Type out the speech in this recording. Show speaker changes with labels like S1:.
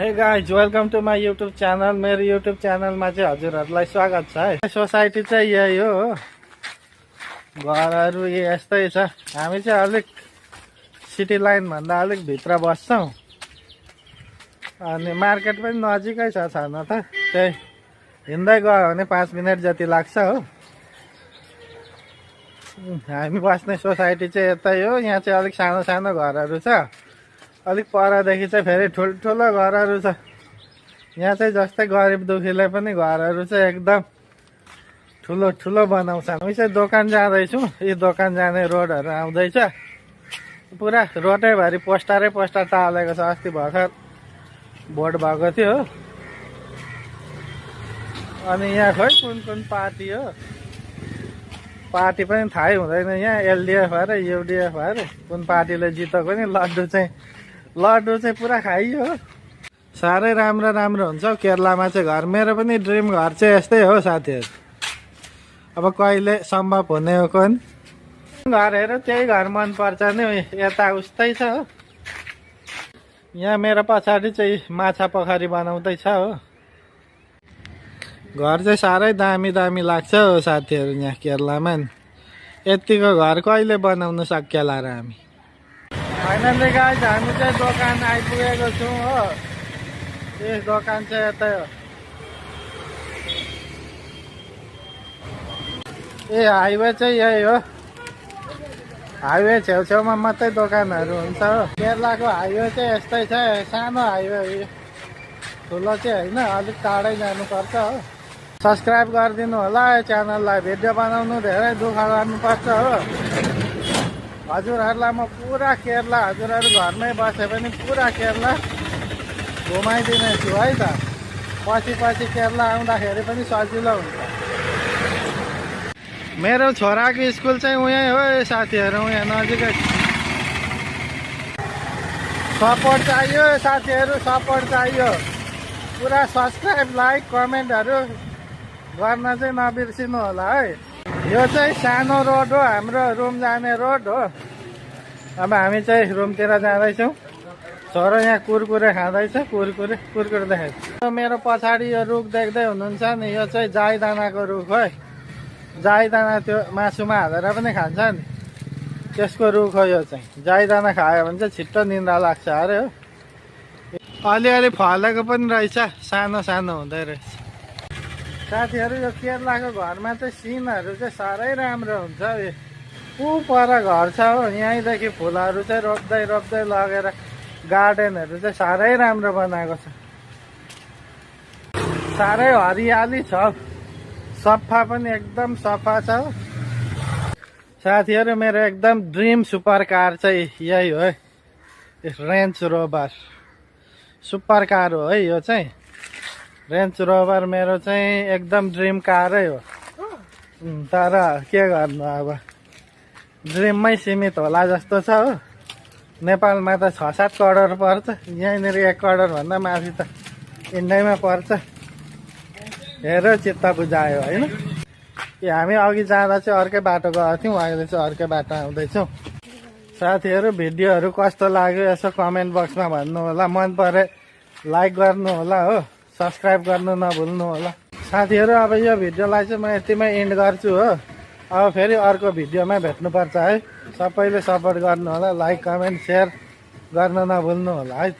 S1: हे guys welcome to my YouTube channel. मेरो YouTube च्यानलमा चाहिँ हजुरहरूलाई स्वागत छ है। सोसाइटी चाहिँ यही हो, घरहरू यस्तै छ। हामी चाहिँ अलिक सिटी लाइन भन्दा अलिक भित्र बस्छौँ अनि मार्केट पनि नजिकै छ छन त, त्यही हिँड्दै गयो भने 5 मिनट जति लाग्छ हो। हामी बस्ने सोसाइटी चाहिँ यतै हो। यहाँ चाहिँ अलिक सानो सानो घरहरू छ, अलिक परदेखि चाहिँ फेरि ठुल्ठुलो घरहरू छ। यहाँ चाहिँ जस्तै गरिब दुखीले पनि घरहरू चाहिँ एकदम ठुलो ठुलो बनाउँछन्। हामी चाहिँ दोकान जाँदैछौँ, यी दोकान जाने रोडहरू आउँदैछ। पुरा रोडैभरि पोस्टरै पोस्टर टालेको छ। अस्ति भर्खर भोट भएको थियो हो। अनि यहाँ खोइ कुन कुन पार्टी हो, पार्टी पनि थाहै हुँदैन। यहाँ एलडिएफ अरे युडिएफ अरे कुन पार्टीले जितेको नि लड्डु चाहिँ पुरा खाइयो। साह्रै राम्रो राम्रो हुन्छ हौ केरलामा चाहिँ घर। मेरो पनि ड्रिम घर चाहिँ यस्तै हो साथीहरू। अब कहिले सम्भव हुने हो कुन घरहरू, त्यही घर मनपर्छ नि। यता उस्तै छ हो। यहाँ मेरो पछाडि चाहिँ माछा पोखरी बनाउँदैछ हो। घर चाहिँ साह्रै दामी दामी लाग्छ हो साथीहरू यहाँ केरलामा। यतिको घर कहिले बनाउनु सक्ला र हामी। फाइनल्ली गाइज हामी चाहिँ दोकान आइपुगेको छौँ हो। यस दोकान चाहिँ यतै हो। ए हाइवे चाहिँ यही हो। हाइवे छेउछेउमा मात्रै दोकानहरू हुन्छ हो। केरलाको हाइवे चाहिँ यस्तै छ, सानो हाइवे हो। ठुलो चाहिँ होइन, अलिक टाढै जानुपर्छ हो। सब्सक्राइब गरिदिनु होला च्यानललाई। भिडियो बनाउनु धेरै दुःख गर्नुपर्छ हो। हजुरहरूलाई म पुरा केरला, हजुरहरू घरमै बसे पनि पुरा केरला घुमाइदिने छु है त। पछि केरला आउँदाखेरि पनि सजिलो हुन्छ। मेरो छोराको स्कुल चाहिँ उहीँ हो साथीहरू, उहाँ नजिकै। सपोर्ट चाहियो साथीहरू, सपोर्ट चाहियो। पुरा सब्सक्राइब, लाइक, कमेन्टहरू गर्न चाहिँ नबिर्सिनु होला है। यो चाहिँ सानो रोड हो, हाम्रो रुम जाने रोड हो। अब हामी चाहिँ रुमतिर जाँदैछौँ। छोरो यहाँ कुरकुरे खाँदैछ, कुरकुरे देखेको। मेरो पछाडि यो रुख देख्दै हुनुहुन्छ नि, यो चाहिँ जाइदानाको रुख हो। जाइदाना त्यो मासुमा हालेर पनि खान्छ नि, त्यसको रुख हो यो चाहिँ। जाइदाना खायो भने चाहिँ छिट्टो निन्द्रा लाग्छ अरे हो। अलिअलि फलेको पनि रहेछ, सानो सानो हुँदै रहेछ। साथीहरू यो केरलाको घरमा चाहिँ सिनहरू चाहिँ साह्रै राम्रो हुन्छ। पर घर छ हो, यहीँदेखि फुलहरू चाहिँ रोप्दै लगेर गार्डनहरू चाहिँ साह्रै राम्रो बनाएको छ। साह्रै हरियाली छ, सफा पनि एकदम सफा छ। साथीहरू मेरो एकदम ड्रिम सुपर कार चाहिँ यही हो है, रेन्ज रोभर सुपर कार हो है यो चाहिँ। रेन्ज रोभर मेरो चाहिँ एकदम ड्रिम कारै हो। तर के गर्नु, अब ड्रिममै सीमित होला जस्तो छ हो। नेपालमा त 6-7 करोड पर्छ, यहीँनिर 1 करोडभन्दा माथि त इन्डियामा पर्छ। हेर चित्त बुझायो होइन। हामी अघि जाँदा चाहिँ अर्कै बाटो गएको थियौँ, अहिले चाहिँ अर्कै बाटो आउँदैछौँ। साथीहरू भिडियोहरू कस्तो लाग्यो यसो कमेन्ट बक्समा भन्नु होला। मन परे लाइक गर्नु होला हो, सब्सक्राइब गर्नु नभुल्नु होला। साथीहरू अब यो भिडियोलाई चाहिँ म यतिमै एन्ड गर्छु हो। अब फेरि अर्को भिडियोमा भेट्नुपर्छ है। सबैले सपोर्ट गर्नु होला, लाइक कमेन्ट सेयर गर्न नभुल्नु होला है त।